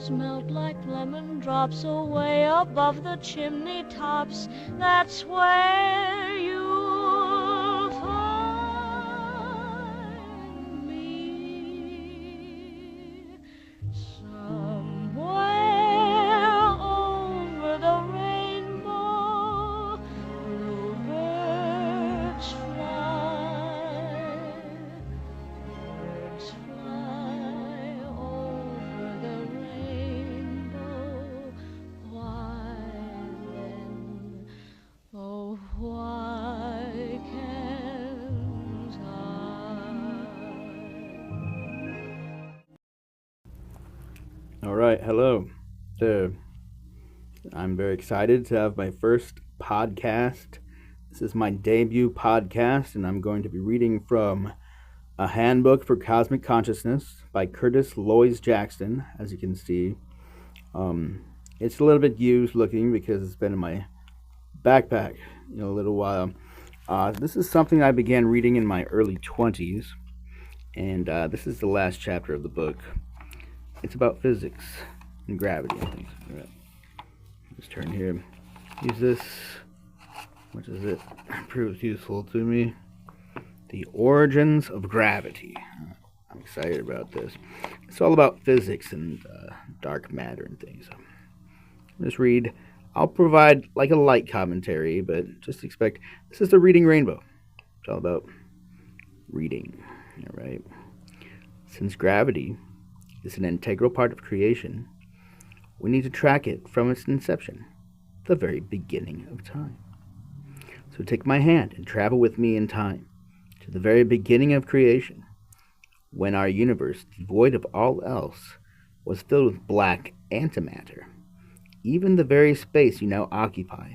raindrops melt like lemon drops away above the chimney tops. That's where you'll find me. Somewhere over the rainbow, bluebirds fly. Birds fly over the rainbow. Why then, oh, why can't I? All right, hello. I'm very excited to have my first podcast. This is my debut podcast, and I'm going to be reading from A Handbook for Cosmic Consciousness by Curtis Loys Jackson. As you can see, it's a little bit used looking because it's been in my backpack a little while. This is something I began reading in my early 20s, and this is the last chapter of the book. It's about physics and gravity and things. All right. Let's turn here. Use this. What is it? It proves useful to me. The Origins of Gravity. I'm excited about this. It's all about physics and dark matter and things. So let's read. I'll provide like a light commentary, but just expect this is the Reading Rainbow. It's all about reading. All right. Since gravity is an integral part of creation, we need to track it from its inception, the very beginning of time. So take my hand and travel with me in time to the very beginning of creation, when our universe, devoid of all else, was filled with black antimatter. Even the very space you now occupy,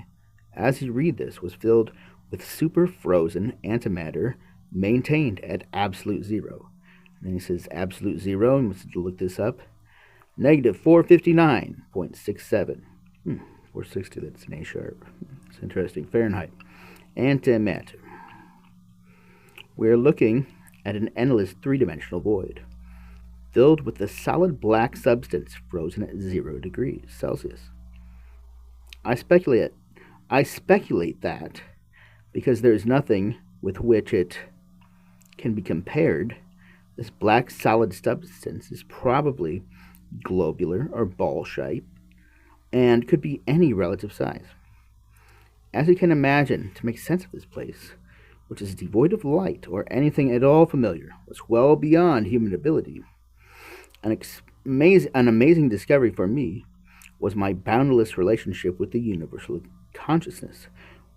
as you read this, was filled with super frozen antimatter maintained at absolute zero. And then he says absolute zero, and let's look this up. Negative 459.67. 460, that's an A sharp. It's interesting. Fahrenheit. Antimatter. We're looking at an endless three-dimensional void, filled with a solid black substance frozen at 0 degrees Celsius. I speculate that because there is nothing with which it can be compared, this black solid substance is probably globular or ball-shaped and could be any relative size. As you can imagine, to make sense of this place, which is devoid of light or anything at all familiar, was well beyond human ability. An amazing discovery for me was my boundless relationship with the universal consciousness,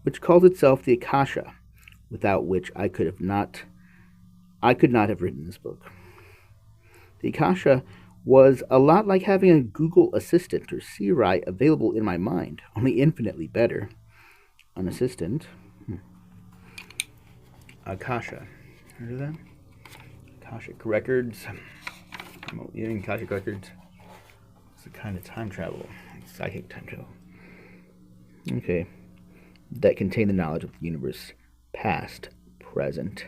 which calls itself the Akasha, without which I could not have written this book. The Akasha was a lot like having a Google Assistant or Siri available in my mind, only infinitely better. An assistant. Akasha. Heard of that? Akashic Records. Akashic Records. It's a kind of time travel. Psychic time travel. Okay. That contained the knowledge of the universe, past, present,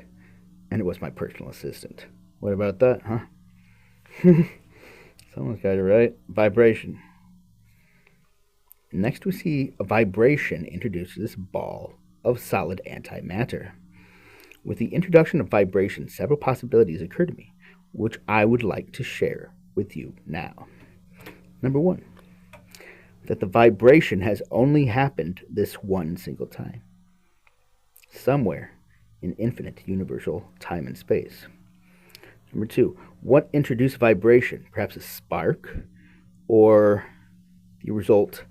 and it was my personal assistant. What about that, huh? Someone's got it right. Vibration. Next we see a vibration introduced to this ball of solid antimatter. With the introduction of vibration, several possibilities occur to me, which I would like to share with you now. Number one, that the vibration has only happened this one single time, somewhere in infinite universal time and space. Number two, what introduced vibration? Perhaps a spark, or the result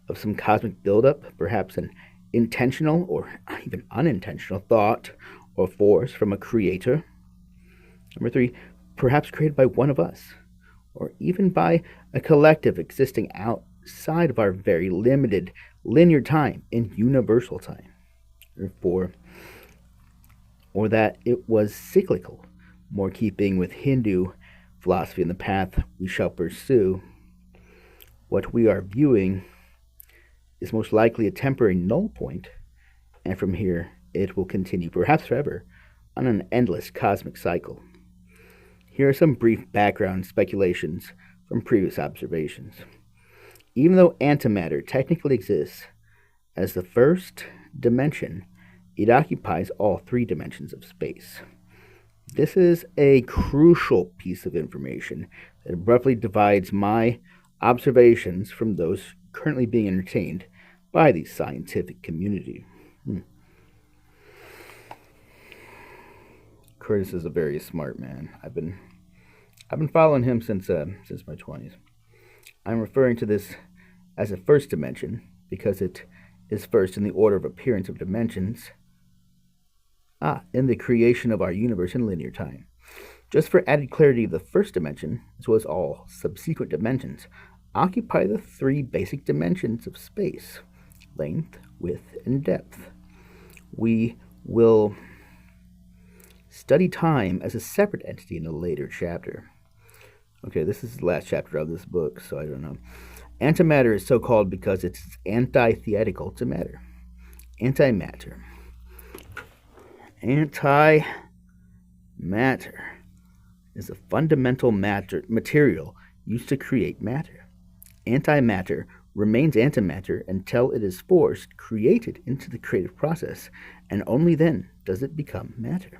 of some cosmic buildup, perhaps an intentional or even unintentional thought or force from a creator. Number three, perhaps created by one of us, or even by a collective existing outside of our very limited linear time in universal time. Or four, or that it was cyclical, more keeping with Hindu philosophy and the path we shall pursue. What we are viewing is most likely a temporary null point, and from here it will continue, perhaps forever, on an endless cosmic cycle. Here are some brief background speculations from previous observations. Even though antimatter technically exists as the first dimension, it occupies all three dimensions of space. This is a crucial piece of information that abruptly divides my observations from those currently being entertained by the scientific community. Curtis is a very smart man. I've been following him since my 20s. I'm referring to this as a first dimension because it is first in the order of appearance of dimensions in the creation of our universe in linear time. Just for added clarity, the first dimension, as well as all subsequent dimensions, occupy the three basic dimensions of space: length, width, and depth. We will study time as a separate entity in a later chapter. Okay, this is the last chapter of this book, so I don't know. Antimatter is so called because it's antithetical to matter. Antimatter. Antimatter is a fundamental material used to create matter. Antimatter remains antimatter until it is created into the creative process, and only then does it become matter.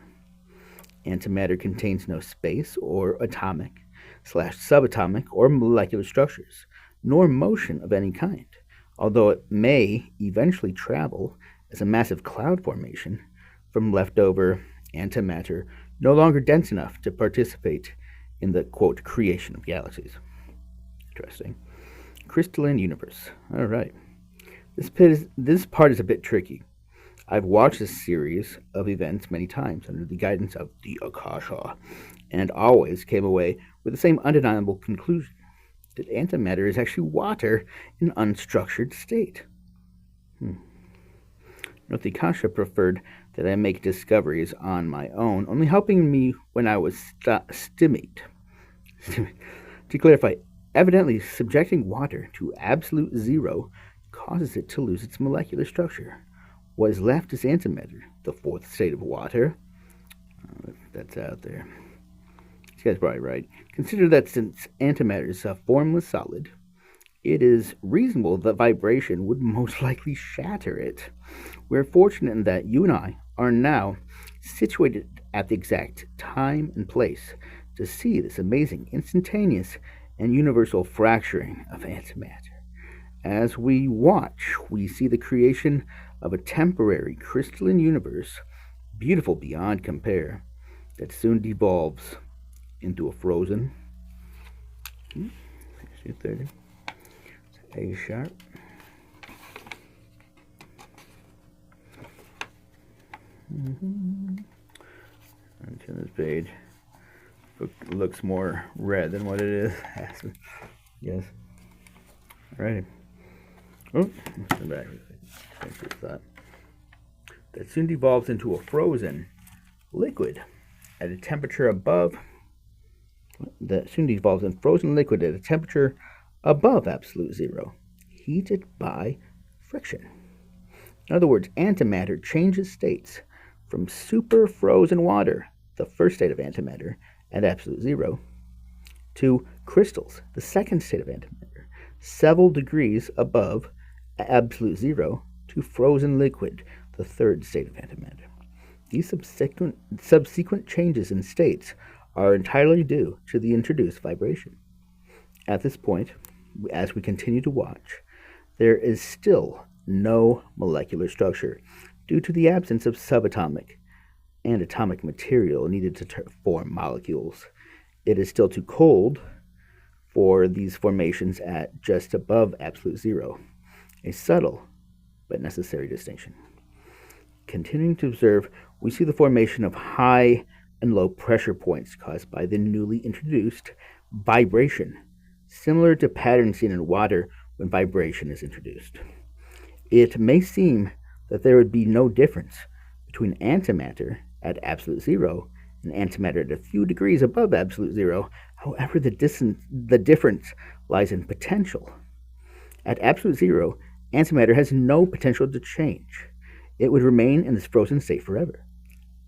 Antimatter contains no space or atomic, /subatomic, or molecular structures, nor motion of any kind, although it may eventually travel as a massive cloud formation from leftover antimatter no longer dense enough to participate in the, quote, creation of galaxies. Interesting. Crystalline universe. All right. This part is a bit tricky. I've watched this series of events many times under the guidance of the Akasha, and always came away with the same undeniable conclusion, that antimatter is actually water in an unstructured state. Note the Akasha preferred that I make discoveries on my own, only helping me when I was stymied. To clarify, evidently subjecting water to absolute zero causes it to lose its molecular structure. What is left is antimatter, the fourth state of water. That's out there. This guy's probably right. Consider that since antimatter is a formless solid, it is reasonable that vibration would most likely shatter it. We're fortunate in that you and I are now situated at the exact time and place to see this amazing, instantaneous, and universal fracturing of antimatter. As we watch, we see the creation of a temporary crystalline universe, beautiful beyond compare, that soon devolves into a frozen C30 A sharp. Until this page looks more red than what it is. Yes. Alrighty. Oh, let's come back. That soon devolves into a frozen liquid at a temperature above. That soon devolves in frozen liquid at a temperature above absolute zero, heated by friction. In other words, antimatter changes states from super frozen water, the first state of antimatter at absolute zero, to crystals, the second state of antimatter, several degrees above absolute zero, to frozen liquid, the third state of antimatter. These subsequent changes in states are entirely due to the introduced vibration. At this point, as we continue to watch, there is still no molecular structure due to the absence of subatomic and atomic material needed to form molecules. It is still too cold for these formations at just above absolute zero, a subtle but necessary distinction. Continuing to observe, we see the formation of high and low pressure points caused by the newly introduced vibration, similar to patterns seen in water when vibration is introduced. It may seem that there would be no difference between antimatter at absolute zero and antimatter at a few degrees above absolute zero. However, the difference lies in potential. At absolute zero, antimatter has no potential to change. It would remain in this frozen state forever.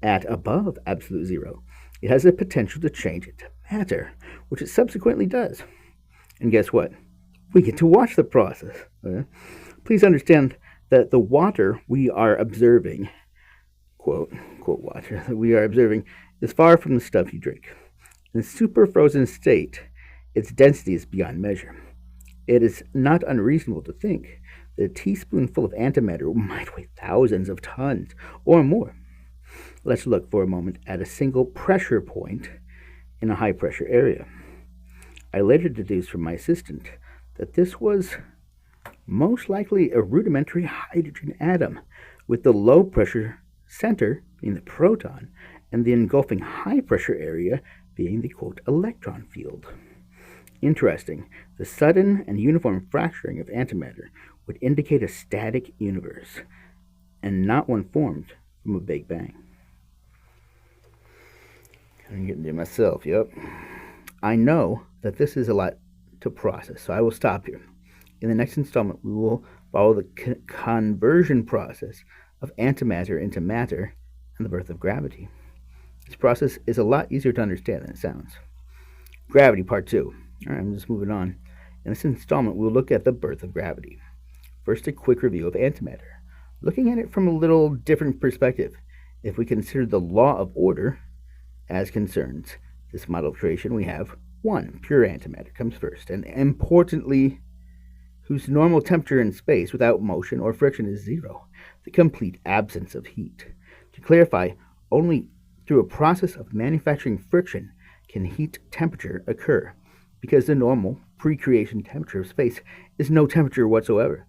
At above absolute zero, it has the potential to change into matter, which it subsequently does. And guess what? We get to watch the process. Please understand that the water we are observing, quote water, that we are observing is far from the stuff you drink. In a super frozen state, its density is beyond measure. It is not unreasonable to think that a teaspoonful of antimatter might weigh thousands of tons or more. Let's look for a moment at a single pressure point in a high-pressure area. I later deduced from my assistant that this was most likely a rudimentary hydrogen atom, with the low-pressure center being the proton and the engulfing high-pressure area being the, quote, electron field. Interesting, the sudden and uniform fracturing of antimatter would indicate a static universe, and not one formed from a Big Bang. I'm getting to myself, yep. I know that this is a lot to process, so I will stop here. In the next installment, we will follow the conversion process of antimatter into matter and the birth of gravity. This process is a lot easier to understand than it sounds. Gravity, Part 2. All right, I'm just moving on. In this installment, we'll look at the birth of gravity. First, a quick review of antimatter. Looking at it from a little different perspective, if we consider the law of order as concerns this model of creation, we have 1. Pure antimatter comes first, and importantly, whose normal temperature in space without motion or friction is 0, the complete absence of heat. To clarify, only through a process of manufacturing friction can heat temperature occur, because the normal pre-creation temperature of space is no temperature whatsoever.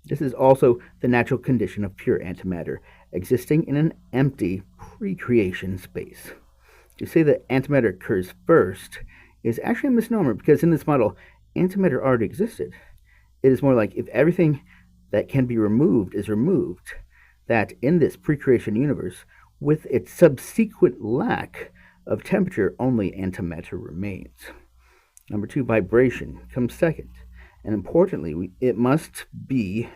This is also the natural condition of pure antimatter, existing in an empty pre-creation space. To say that antimatter occurs first is actually a misnomer, because in this model, antimatter already existed. It is more like if everything that can be removed is removed, that in this pre-creation universe, with its subsequent lack of temperature, only antimatter remains. Number 2, vibration comes second, and importantly, it must be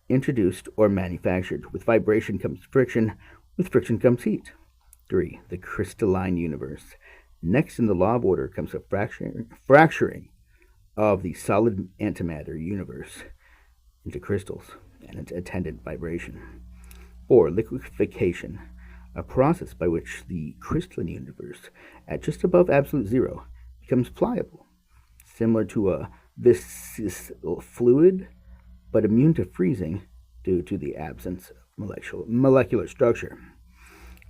introduced or manufactured. With vibration comes friction, with friction comes heat. 3, the crystalline universe. Next in the law of order comes a fracturing of the solid antimatter universe into crystals and its attendant vibration. 4, liquefaction, a process by which the crystalline universe, at just above absolute zero, becomes pliable, similar to a viscous fluid, but immune to freezing due to the absence of molecular structure.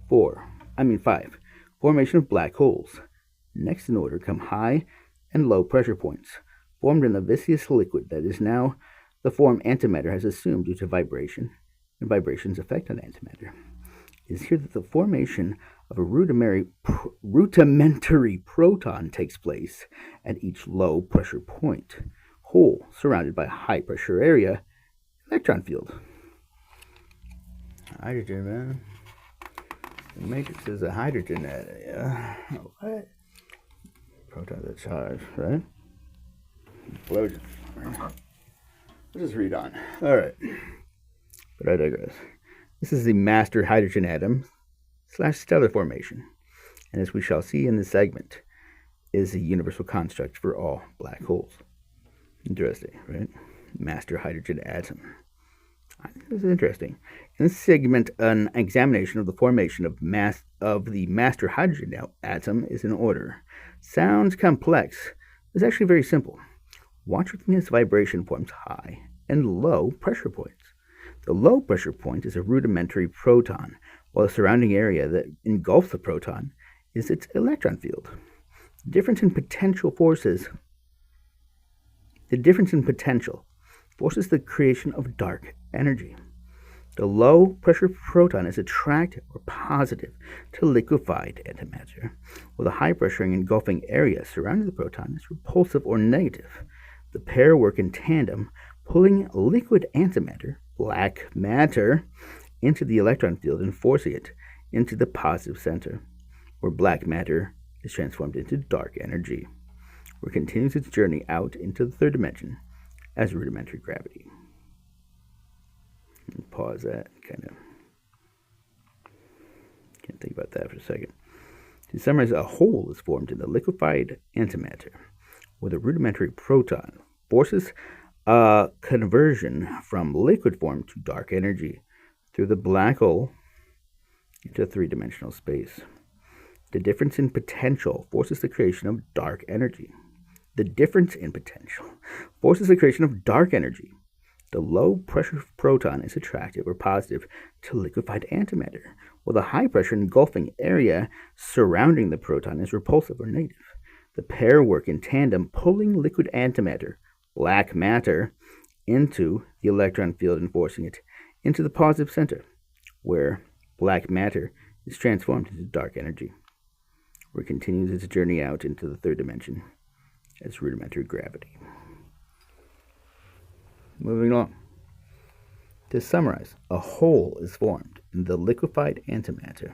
5, formation of black holes. Next in order come high and low pressure points, formed in the viscous liquid that is now the form antimatter has assumed due to vibration and vibration's effect on antimatter. It is here that the formation of a rudimentary proton takes place at each low pressure point, hole surrounded by a high pressure area, electron field. Hydrogen, man. The matrix is a hydrogen area. What? Protons are charged, right? Explosion. Let's just read on. All right. But I digress. This is the master hydrogen atom / stellar formation, and as we shall see in this segment, is the universal construct for all black holes. Interesting, right? Master hydrogen atom. This is interesting. In this segment, an examination of the formation of the master hydrogen atom is in order. Sounds complex. It's actually very simple. Watch with me as vibration forms high and low pressure points. The low pressure point is a rudimentary proton, while the surrounding area that engulfs the proton is its electron field. The difference in potential forces the creation of dark energy. The low pressure proton is attractive or positive to liquefied antimatter, while the high pressure engulfing area surrounding the proton is repulsive or negative. The pair work in tandem, pulling liquid antimatter, black matter, into the electron field and forcing it into the positive center, where black matter is transformed into dark energy, where it continues its journey out into the third dimension as rudimentary gravity. Pause that, kind of. Can't think about that for a second. To summarize, a hole is formed in the liquefied antimatter, where the rudimentary proton forces a conversion from liquid form to dark energy through the black hole into three-dimensional space. The difference in potential forces the creation of dark energy. The difference in potential forces the creation of dark energy. The low-pressure proton is attractive or positive to liquefied antimatter, while the high-pressure engulfing area surrounding the proton is repulsive or negative. The pair work in tandem, pulling liquid antimatter, black matter, into the electron field and forcing it into the positive center, where black matter is transformed into dark energy, where it continues its journey out into the third dimension as rudimentary gravity. Moving along. To summarize, a hole is formed in the liquefied antimatter,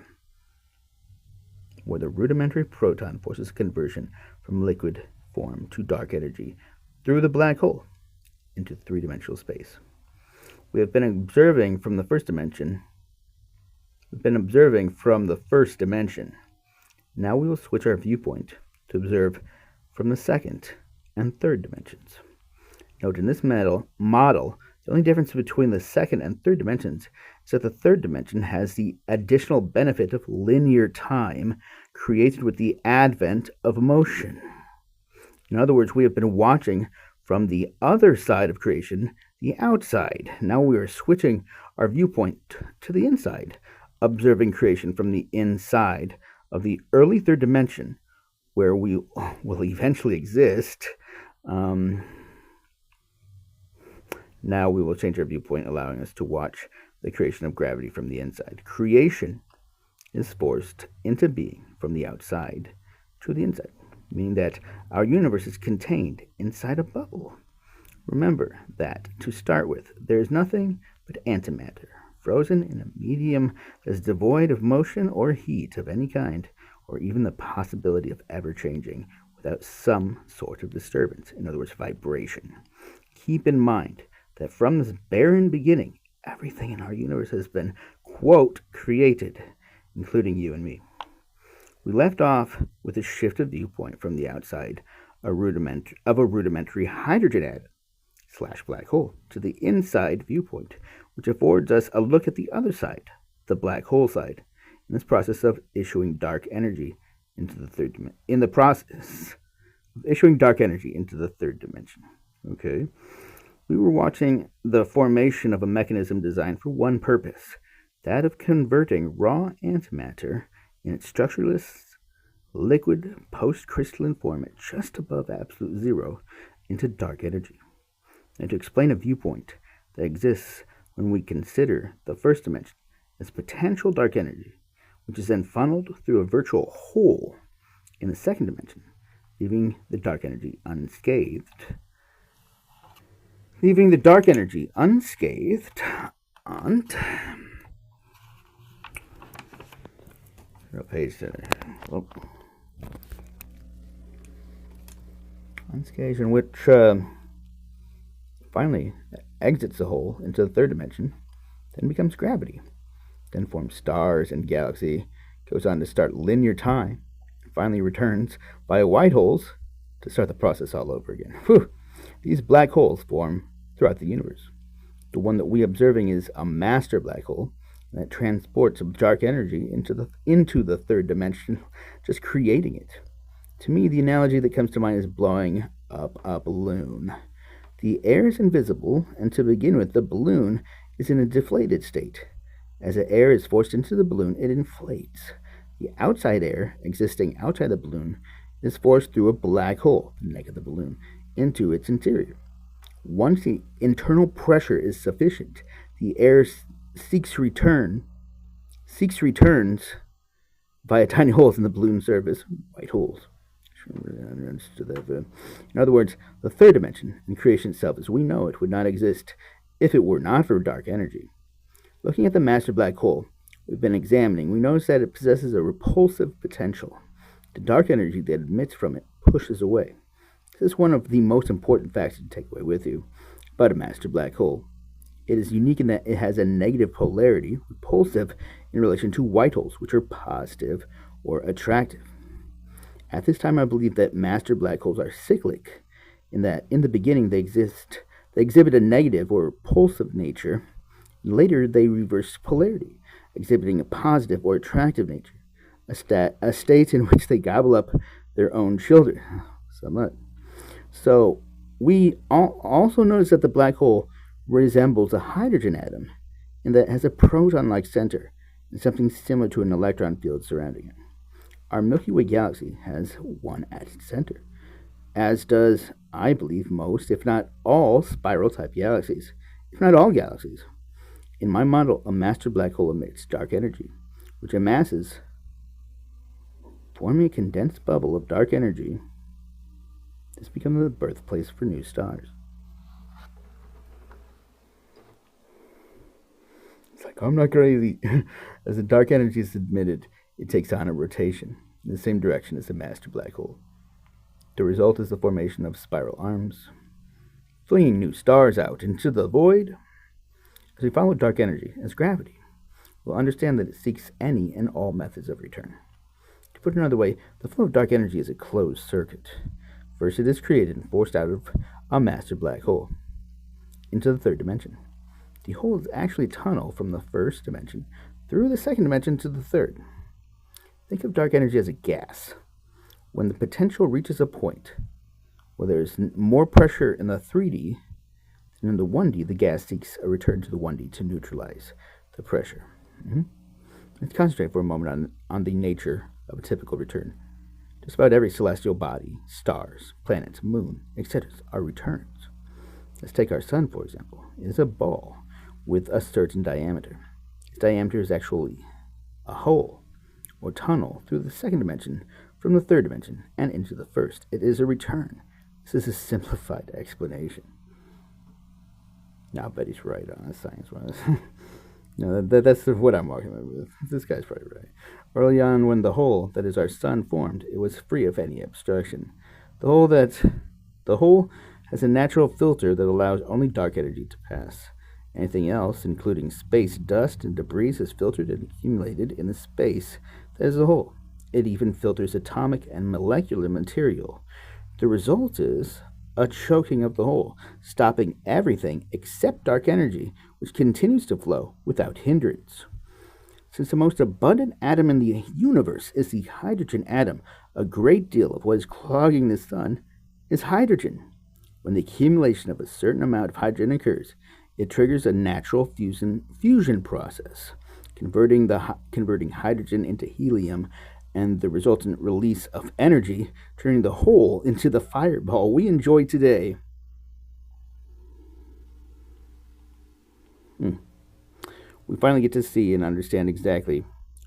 where the rudimentary proton forces conversion from liquid form to dark energy through the black hole into three-dimensional space. We have been observing from the first dimension. Now we will switch our viewpoint to observe from the second and third dimensions. Note in this model, the only difference between the second and third dimensions is that the third dimension has the additional benefit of linear time created with the advent of motion. In other words, we have been watching from the other side of creation, the outside. Now we are switching our viewpoint to the inside, observing creation from the inside of the early third dimension, where we will eventually exist. Now we will change our viewpoint, allowing us to watch the creation of gravity from the inside. Creation is forced into being from the outside to the inside, meaning that our universe is contained inside a bubble. Remember that, to start with, there is nothing but antimatter, frozen in a medium that is devoid of motion or heat of any kind, or even the possibility of ever changing without some sort of disturbance, in other words, vibration. Keep in mind that from this barren beginning, everything in our universe has been, quote, created, including you and me. We left off with a shift of viewpoint from the outside of a rudimentary hydrogen atom / black hole to the inside viewpoint, which affords us a look at the other side, the black hole side, in this process of issuing dark energy into the third dimension. Okay. We were watching the formation of a mechanism designed for one purpose, that of converting raw antimatter in its structureless, liquid, post-crystalline form at just above absolute zero into dark energy. And to explain a viewpoint that exists when we consider the first dimension as potential dark energy, which is then funneled through a virtual hole in the second dimension, leaving the dark energy unscathed. Unscathed, in which finally exits the hole into the third dimension, then becomes gravity, then forms stars and galaxy, goes on to start linear time, and finally returns via white holes to start the process all over again. Whew. These black holes form throughout the universe. The one that we are observing is a master black hole that transports dark energy into the third dimension, just creating it. To me, the analogy that comes to mind is blowing up a balloon. The air is invisible, and to begin with, the balloon is in a deflated state. As the air is forced into the balloon, it inflates. The outside air existing outside the balloon is forced through a black hole, the neck of the balloon, into its interior. Once the internal pressure is sufficient, the air seeks returns via tiny holes in the balloon surface, white holes. In other words, the third dimension in creation itself as we know it would not exist if it were not for dark energy. Looking at the master black hole we've been examining, we notice that it possesses a repulsive potential. The dark energy that emits from it pushes away. This is one of the most important facts to take away with you about a master black hole. It is unique in that it has a negative polarity, repulsive, in relation to white holes, which are positive or attractive. At this time, I believe that master black holes are cyclic, in that in the beginning they exhibit a negative or repulsive nature, and later they reverse polarity, exhibiting a positive or attractive nature, a state in which they gobble up their own children. Somewhat. So we also notice that the black hole resembles a hydrogen atom, in that it has a proton-like center and something similar to an electron field surrounding it. Our Milky Way galaxy has one at its center, as does, I believe, most, if not all, spiral-type galaxies, if not all galaxies. In my model, a master black hole emits dark energy, which amasses, forming a condensed bubble of dark energy. This becomes the birthplace for new stars. It's like, I'm not crazy. As the dark energy is emitted, it takes on a rotation in the same direction as the master black hole. The result is the formation of spiral arms, flinging new stars out into the void. As we follow dark energy as gravity, we'll understand that it seeks any and all methods of return. To put it another way, the flow of dark energy is a closed circuit. First, it is created and forced out of a master black hole into the third dimension. The hole is actually a tunnel from the first dimension through the second dimension to the third. Think of dark energy as a gas. When the potential reaches a point where there is more pressure in the 3D than in the 1D, the gas seeks a return to the 1D to neutralize the pressure. Let's concentrate for a moment on the nature of a typical return. Just about every celestial body, stars, planets, moon, etc. are returns. Let's take our sun, for example. It is a ball with a certain diameter. Its diameter is actually a hole or tunnel through the second dimension from the third dimension and into the first. It is a return. This is a simplified explanation. Now, I bet he's right on science-wise. No, that's what I'm walking with. This guy's probably right. Early on, when the hole that is our sun formed, it was free of any obstruction. The hole has a natural filter that allows only dark energy to pass. Anything else, including space, dust, and debris, is filtered and accumulated in the space that is the hole. It even filters atomic and molecular material. The result is a choking of the hole, stopping everything except dark energy, which continues to flow without hindrance. Since the most abundant atom in the universe is the hydrogen atom, a great deal of what is clogging the sun is hydrogen. When the accumulation of a certain amount of hydrogen occurs, it triggers a natural fusion process, converting hydrogen into helium, and the resultant release of energy, turning the hole into the fireball we enjoy today. We finally get to see and understand exactly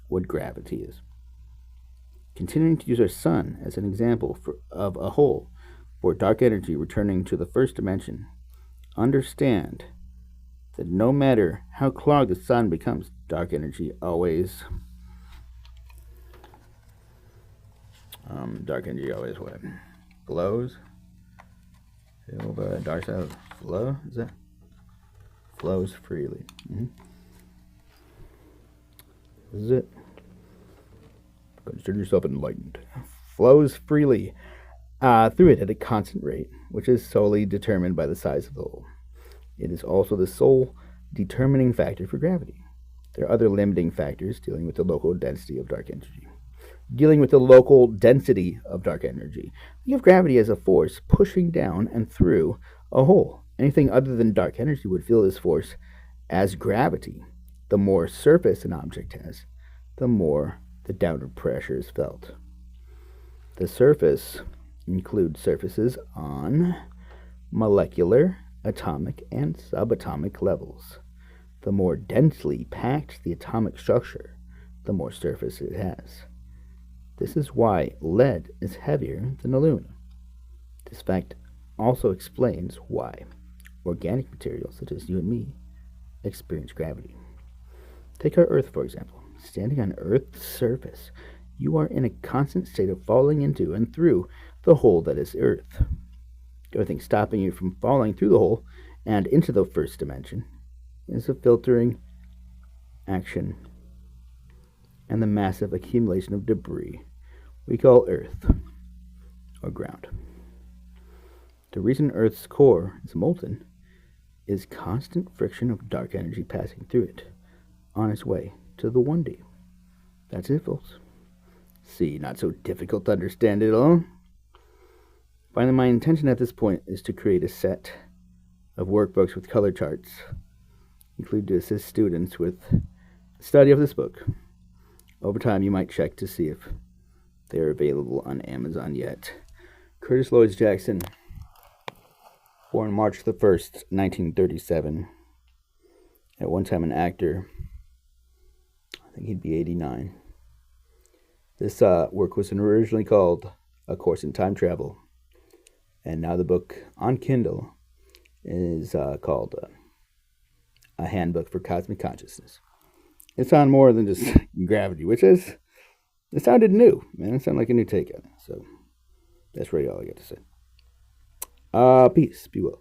what gravity is. Continuing to use our sun as an example of a hole for dark energy returning to the first dimension, understand that no matter how clogged the sun becomes, dark energy always what? Glows? Feel the dark side of flow? Is that? Flows freely. This is it. Consider yourself enlightened. Flows freely through it at a constant rate, which is solely determined by the size of the hole. It is also the sole determining factor for gravity. There are other limiting factors dealing with the local density of dark energy. Think of gravity as a force pushing down and through a hole. Anything other than dark energy would feel this force as gravity. The more surface an object has, the more the downward pressure is felt. The surface includes surfaces on molecular, atomic, and subatomic levels. The more densely packed the atomic structure, the more surface it has. This is why lead is heavier than aluminum. This fact also explains why organic materials such as you and me experience gravity. Take our Earth, for example. Standing on Earth's surface, you are in a constant state of falling into and through the hole that is Earth. The only thing stopping you from falling through the hole and into the first dimension is the filtering action and the massive accumulation of debris we call Earth. or ground. The reason Earth's core is molten is constant friction of dark energy passing through it on its way to the 1D. That's it, folks. See, not so difficult to understand it all. Finally, my intention at this point is to create a set of workbooks with color charts, included to assist students with the study of this book. Over time, you might check to see if they are available on Amazon yet. Curtis Loys Jackson, born March the 1st, 1937. At one time an actor. I think he'd be 89. This work was originally called A Course in Time Travel. And now the book on Kindle is called A Handbook for Cosmic Consciousness. It's on more than just gravity, which is, it sounded new, man. It sounded like a new take on it. So that's really all I got to say. Peace. Be well.